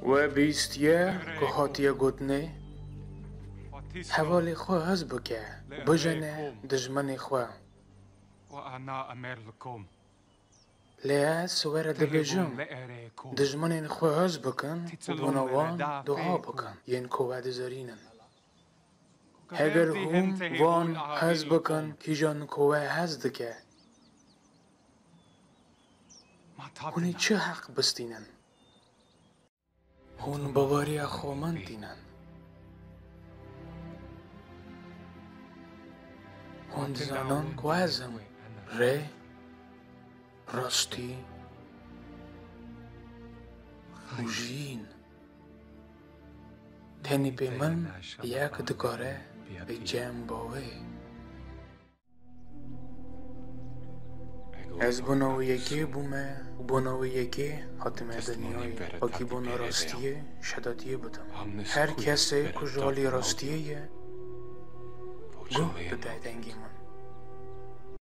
و بیستیه که هاتیه گوتنه حوالی خواه هز بکه بجنه دجمن خواه لیا سواره دبجم دجمن خواه هز بکن و بناوان دعا بکن ین کواد زارینن اگر هم وان هز بکن کی جان کوه هز دکه هونی چه حق بستینن هون باوری خومن دینن هون زنان کوازم ره راستی موجین تنی به من یک دکاره به جمع باوه از بناو یکی بومه و بناو یکی حاتمه دنیای باکی بنا راستیه شدادیه بودم هر کسی کجالی راستیه گوه بده دنگی من